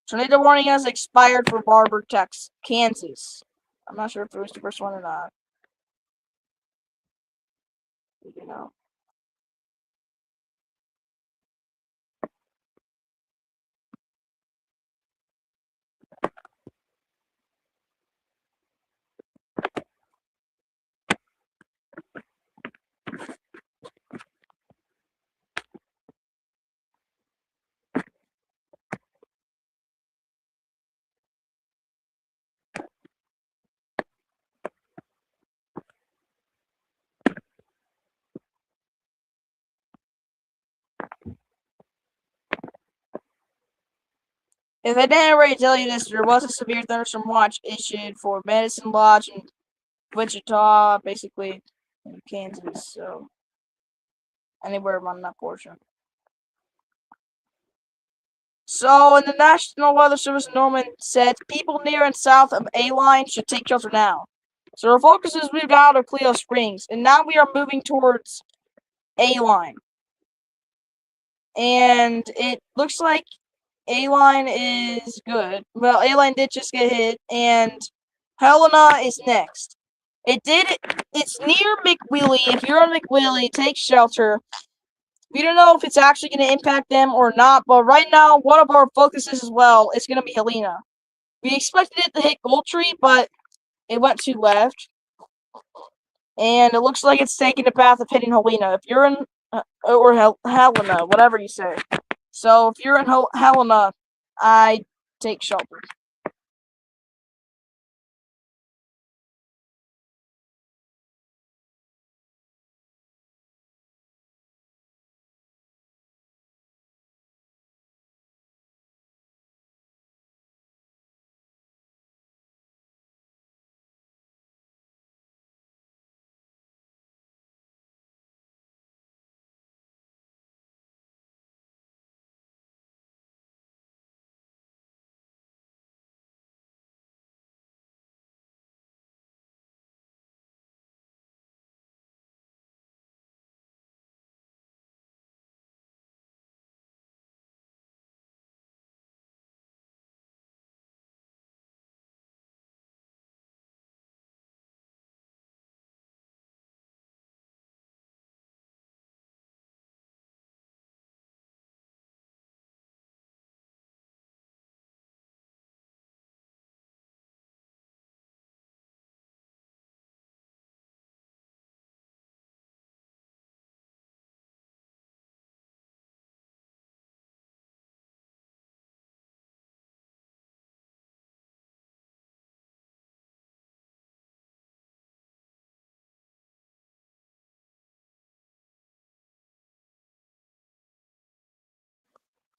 Tornado warning has expired for Barber, Texas, Kansas. I'm not sure if it was the first one or not. You know. If I didn't already tell you this, there was a severe thunderstorm watch issued for Medicine Lodge and Wichita, basically in Kansas, so anywhere around that portion. So, in the National Weather Service, Norman said people near and south of A-Line should take shelter now. So our focus has moved out of Cleo Springs, and now we are moving towards A-Line. And it looks like A-Line is good. Well, A-Line did just get hit, and Helena is next. It's near McWillie. If you're on McWillie, take shelter. We don't know if it's actually going to impact them or not, but right now, one of our focuses as well is going to be Helena. We expected it to hit Goldtree, but it went to left. And it looks like it's taking the path of hitting Helena. If you're in, or Helena, whatever you say. So if you're in Helena, I take shelter.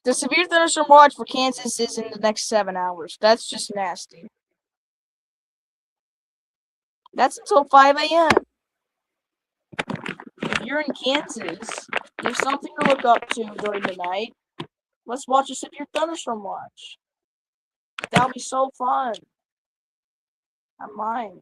The severe thunderstorm watch for Kansas is in the next 7 hours. That's just nasty. That's until 5 a.m. If you're in Kansas, you have something to look up to during the night. Let's watch a severe thunderstorm watch. That'll be so fun. I'm mine.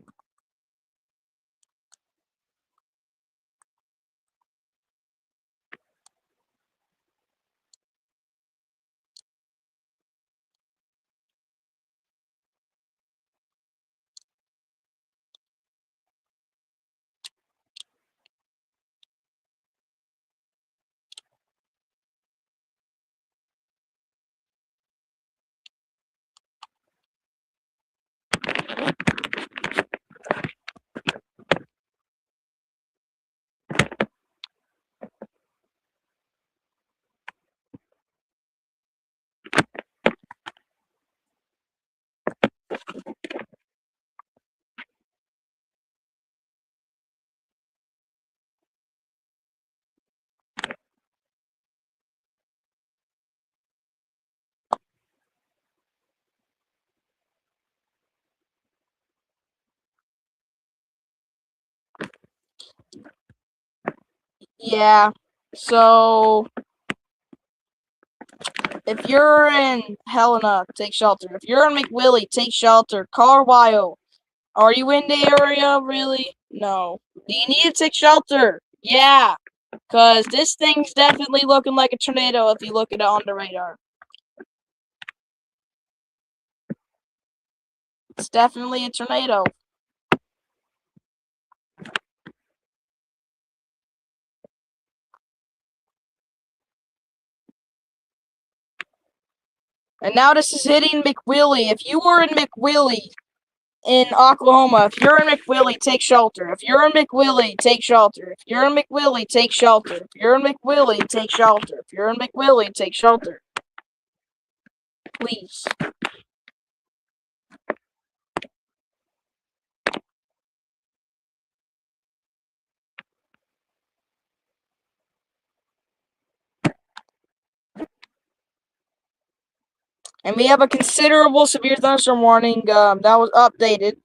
Yeah. So if you're in Helena, take shelter. If you're in McWillie, take shelter. Carlisle. Are you in the area, really? No. Do you need to take shelter? Yeah. Because this thing's definitely looking like a tornado if you look at it on the radar. It's definitely a tornado. And now this is hitting McWillie. If you were in McWillie in Oklahoma, if you're in McWillie, take shelter. If you're in McWillie, take shelter. If you're in McWillie, take shelter. If you're in McWillie, take shelter. If you're in McWillie, take shelter. Please. And we have a considerable severe thunderstorm warning that was updated.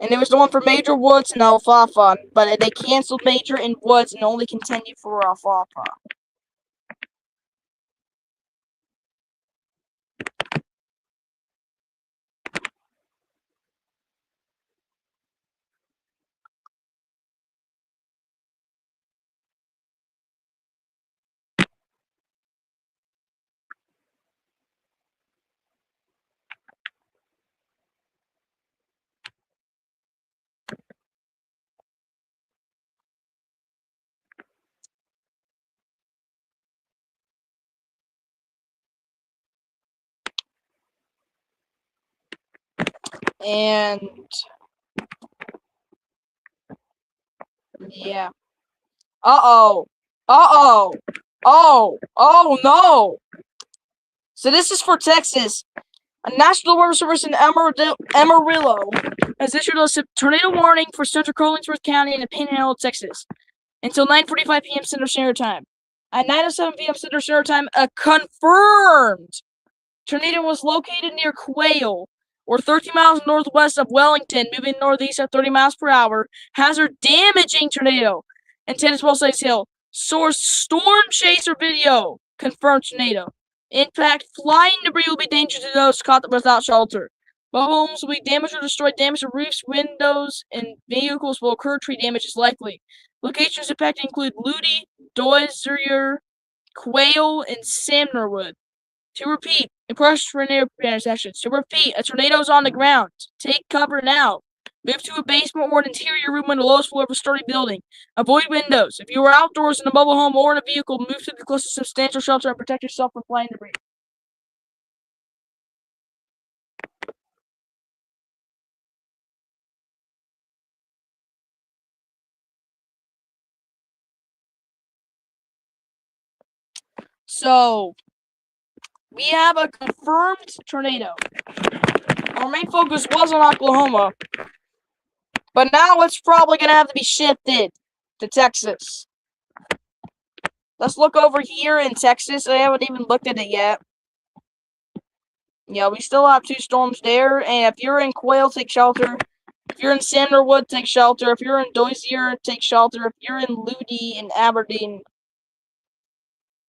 And it was the one for Major Woods and Alfalfa, but they canceled Major and Woods and only continued for Alfalfa. And yeah. Uh-oh. Uh-oh. Oh no. So this is for Texas. A National Weather Service in Amarillo has issued a tornado warning for central Collingsworth County and Panhandle, Texas, until 9:45 p.m. Central Standard Time. At 9:07 p.m. Central Standard Time, a confirmed tornado was located near Quail, or 13 miles northwest of Wellington, moving northeast at 30 miles per hour. Hazard damaging tornado. Intended to Wolf Hill. Source storm chaser video. Confirmed tornado. Impact flying debris will be dangerous to those caught without shelter. Mobile homes will be damaged or destroyed. Damage to roofs, windows, and vehicles will occur. Tree damage is likely. Locations impacted include Ludi, Dozier, Quail, and Samnerwood. To repeat, impressions for tornado intersections. To repeat, a tornado is on the ground. Take cover now. Move to a basement or an interior room on the lowest floor of a sturdy building. Avoid windows. If you are outdoors in a mobile home or in a vehicle, move to the closest substantial shelter and protect yourself from flying debris. So, we have a confirmed tornado. Our main focus was on Oklahoma, but now it's probably going to have to be shifted to Texas. Let's look over here in Texas. I haven't even looked at it yet. Yeah, we still have 2 storms there, and if you're in Quail, take shelter. If If you're in Sandalwood, take shelter. If you're in Dozier, take shelter. If you're in Ludi and Aberdeen,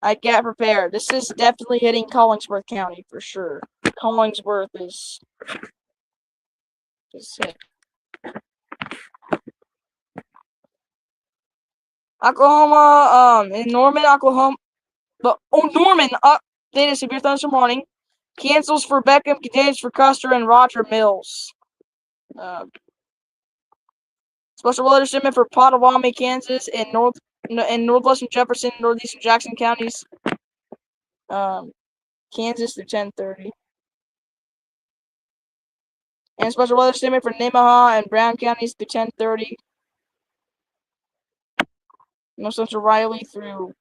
I get prepared. This is definitely hitting Collingsworth County for sure. Collingsworth is hit. Oklahoma, in Norman, Oklahoma. Norman, updated severe thunderstorm warning. Cancels for Beckham, continues for Custer and Roger Mills. Special weather statement for Pottawatomie, Kansas, and northwestern Jefferson, northeastern Jackson counties. Kansas through 10:30. And special weather statement for Nemaha and Brown counties through 10:30. North Central Riley through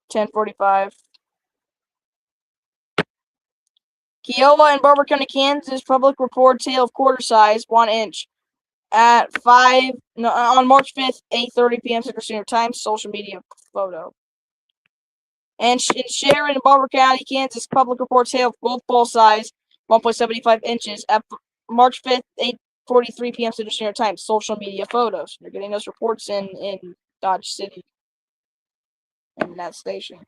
10:45. Kiowa and Barber County, Kansas, public report hail of quarter size, 1 inch, at on March 5th, 8:30 p.m. Central Standard Time. Social media photo. And in Sharon and Barber County, Kansas, public reports hail of golf ball size, 1.75 inches, at March 5th, 8:43 p.m. Central Standard Time. Social media photos. You're getting those reports in Dodge City, in that station.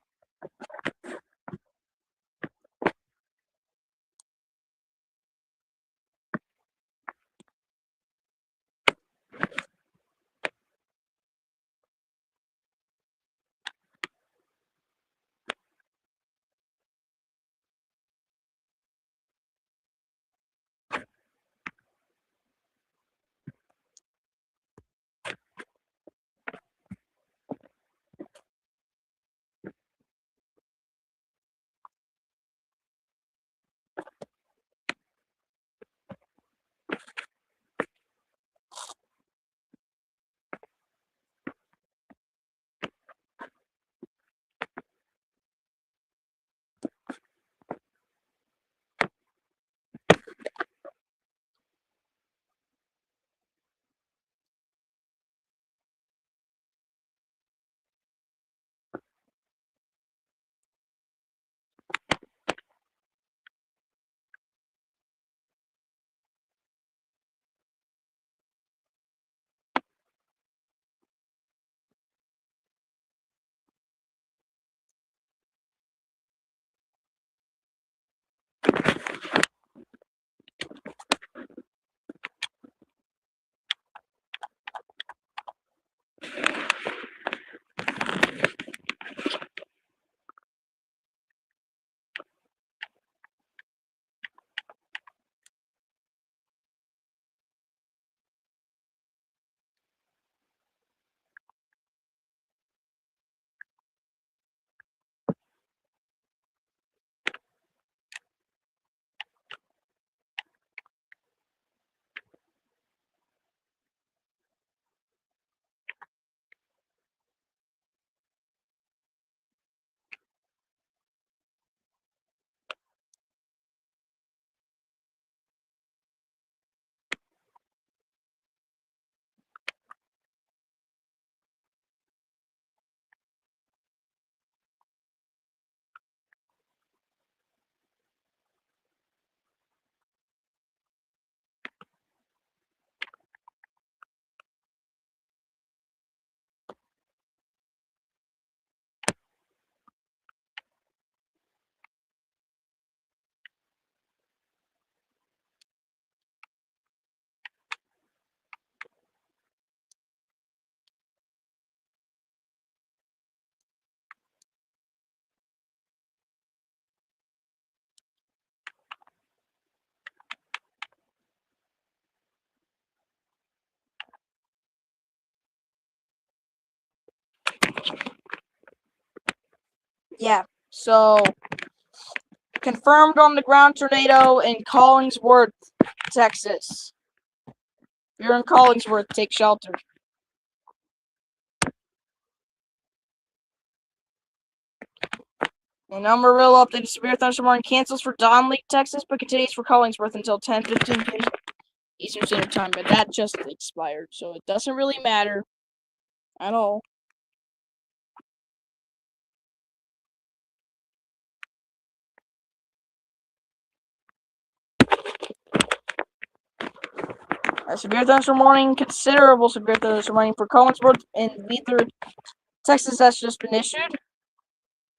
Yeah, so confirmed on the ground tornado in Collingsworth, Texas. If you're in Collingsworth, take shelter. And Amarillo updated severe thunderstorm warning cancels for Don Lake, Texas, but continues for Collingsworth until 10:15 p.m. Eastern Standard Time. But that just expired, so it doesn't really matter at all. A severe thunderstorm warning, considerable severe thunderstorm warning for Collinsworth and Wheeler, Texas has just been issued.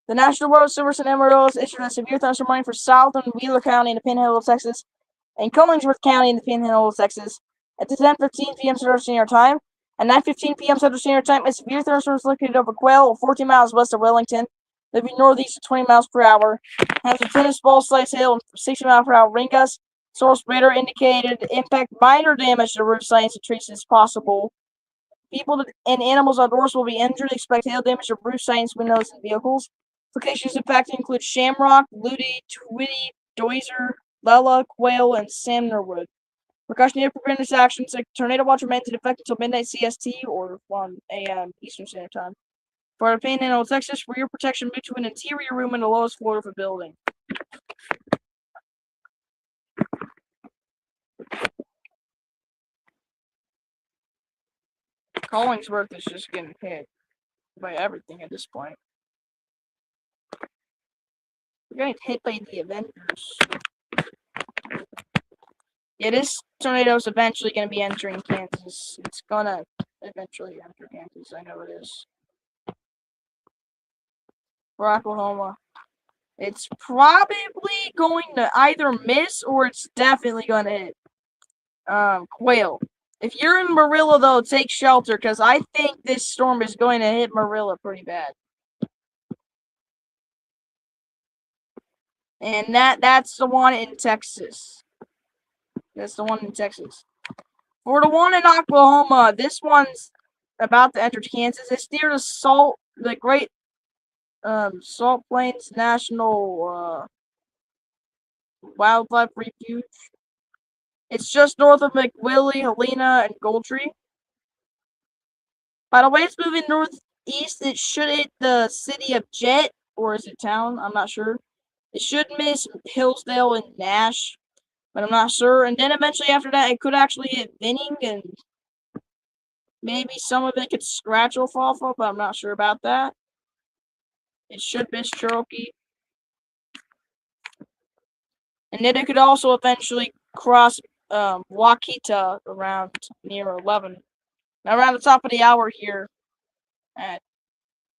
The National Road Service and Amarillo has issued a severe thunderstorm warning for South and Wheeler County in the Panhandle of Texas and Collinsworth County in the Panhandle of Texas at 10:15 p.m. Central Standard Time. At 9:15 p.m. Central Standard Time, a severe thunderstorm is located over Quail, 14 miles west of Wellington, moving northeast at 20 miles per hour. Has a tennis ball slice hail and 60 mile per hour wind gusts. Source radar indicated impact minor damage to roof signs and trees is possible. People and animals outdoors will be injured. Expect hail damage to roof signs, windows, and vehicles. Locations impacted include Shamrock, Ludi, Twitty, Doiser, Lella, Quail, and Samnerwood. Precautionary preparedness actions like tornado watch remains in effect until midnight CST or 1 a.m. Eastern Standard Time. For the Panhandle of Texas, rear protection moved to an interior room in the lowest floor of a building. Collingsworth is just getting hit by everything at this point. We're getting hit by the Avengers. Yeah, this tornado is eventually going to be entering Kansas. It's going to eventually enter Kansas. I know it is. For Oklahoma. It's probably going to either miss or it's definitely going to hit Quail. If you're in Marilla, though, take shelter because I think this storm is going to hit Marilla pretty bad. And that's the one in Texas. That's the one in Texas. For the one in Oklahoma, this one's about to enter Kansas. It's near the Great Salt Plains National Wildlife Refuge. It's just north of McWillie, Helena, and Goldtree. By the way, it's moving northeast. It should hit the city of Jet, or is it town? I'm not sure. It should miss Hillsdale and Nash, but I'm not sure. And then eventually after that, it could actually hit Vinning, and maybe some of it could scratch Alfalfa, but I'm not sure about that. It should miss Cherokee. And then it could also eventually cross Waukita around near 11. Now, around the top of the hour here, at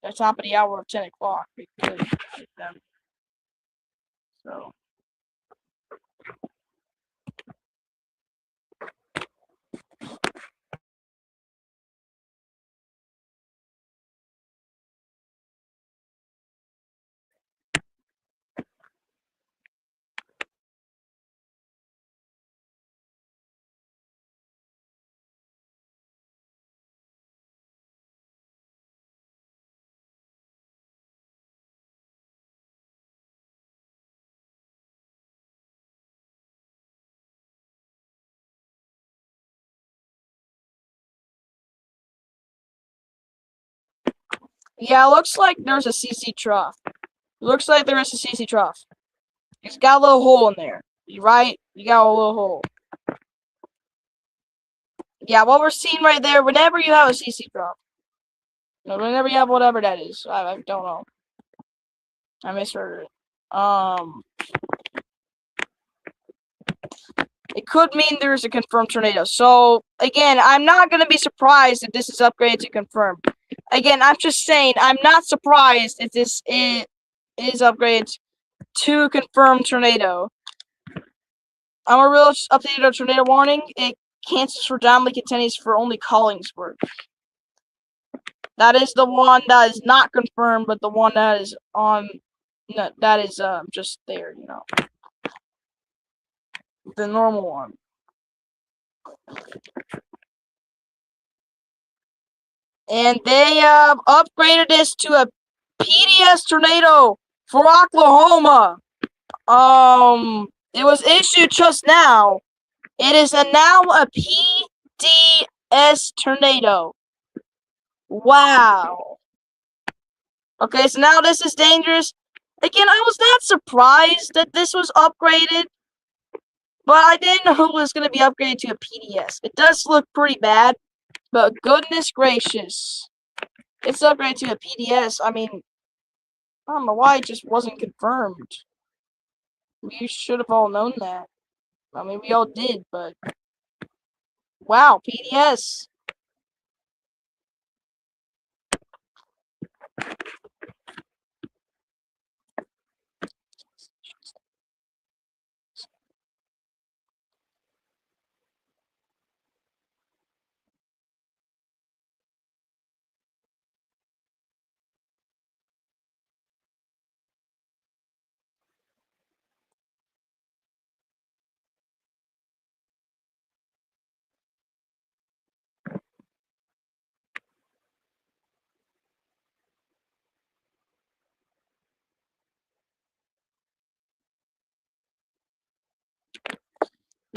the top of the hour of 10 o'clock, it could hit them. So. Yeah, it looks like there's a CC trough. Looks like there is a CC trough. It's got a little hole in there. You right? You got a little hole. Yeah, what we're seeing right there, whenever you have a CC trough. Whenever you have whatever that is. I don't know. I misheard it. It could mean there's a confirmed tornado. So, again, I'm not going to be surprised if this is upgraded to confirmed. Again, I'm just saying, I'm not surprised if this is upgraded to confirmed tornado. Amarillo updated a tornado warning. It cancels for downlink continues for only Collingsworth. That is the one that is not confirmed, but the one that is on, that is just there, you know. The normal one. And they upgraded this to a PDS tornado for Oklahoma. It was issued just now. It is now a PDS tornado. Wow. Okay, so now this is dangerous. Again, I was not surprised that this was upgraded, but I didn't know it was going to be upgraded to a PDS. It does look pretty bad, but goodness gracious. It's upgraded to a PDS. I mean, I don't know why it just wasn't confirmed. We should have all known that. I mean, we all did, but Wow, PDS.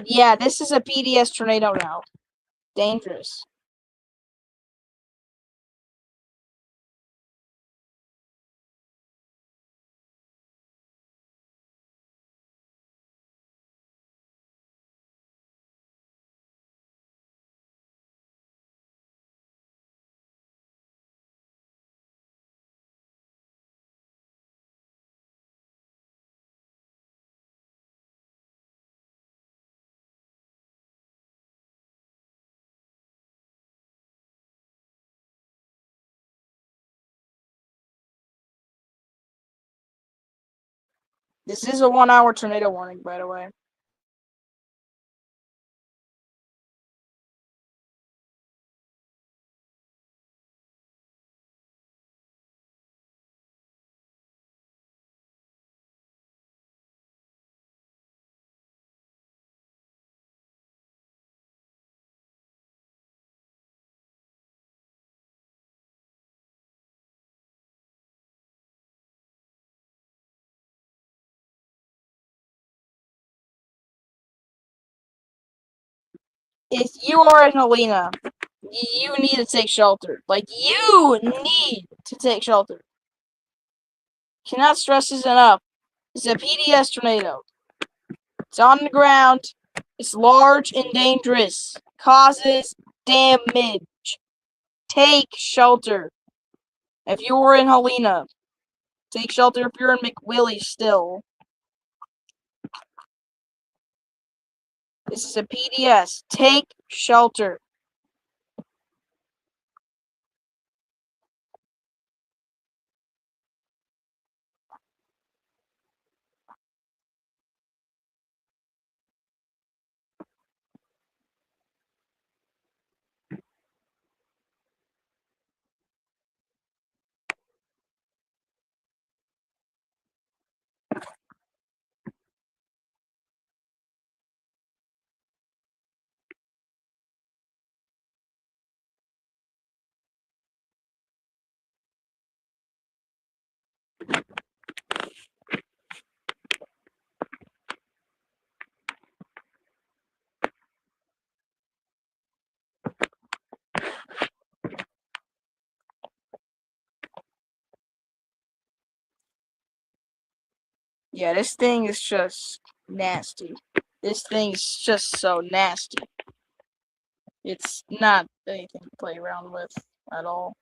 Yeah, this is a PDS tornado now. Dangerous. This is a 1 hour tornado warning, by the way. If you are in Helena, you need to take shelter. Like, you need to take shelter. Cannot stress this enough. It's a PDS tornado. It's on the ground. It's large and dangerous. Causes damage. Take shelter. If you were in Helena, take shelter if you're in McWillie still. This is a PDS. Take shelter. Yeah, this thing is just nasty. This thing is just so nasty. It's not anything to play around with at all.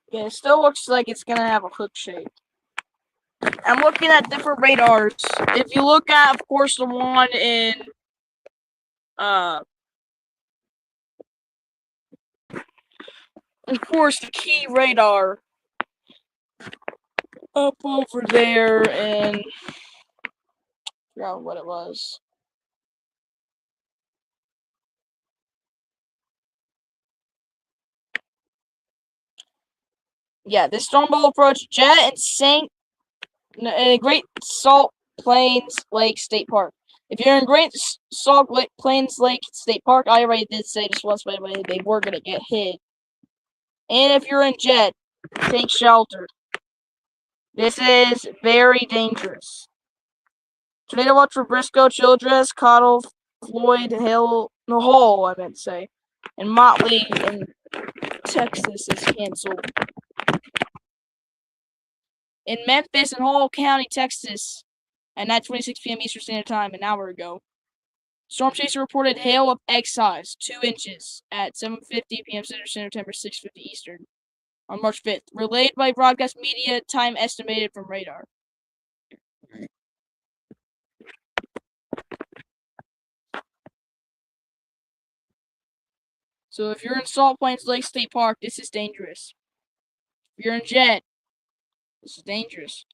Yeah, it still looks like it's gonna have a hook shape. I'm looking at different radars. If you look at, of course, the one in of course, the key radar up over there, and I forgot what it was. Yeah, this Stormbolt approach Jet and Great Salt Plains Lake State Park. If you're in Great Salt Plains Lake State Park, I already did say this once, by the way, they were gonna get hit. And if you're in Jet, Take shelter. This is very dangerous. Tornado watch for Briscoe, Childress, Cottle, Floyd, Hall, I meant to say. And Motley in Texas is canceled. In Memphis and Hall County, Texas, at 9:26 p.m. Eastern Standard Time, an hour ago. Storm chaser reported hail of egg size, 2 inches, at 7:50 p.m. Central Standard Time, 6:50 Eastern, on March 5th. Relayed by broadcast media, time estimated from radar. So if you're in Salt Plains Lake State Park, this is dangerous. If you're in Jet, this is dangerous.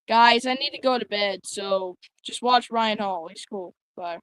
Guys, I need to go to bed, so just watch Ryan Hall. He's cool. Bye.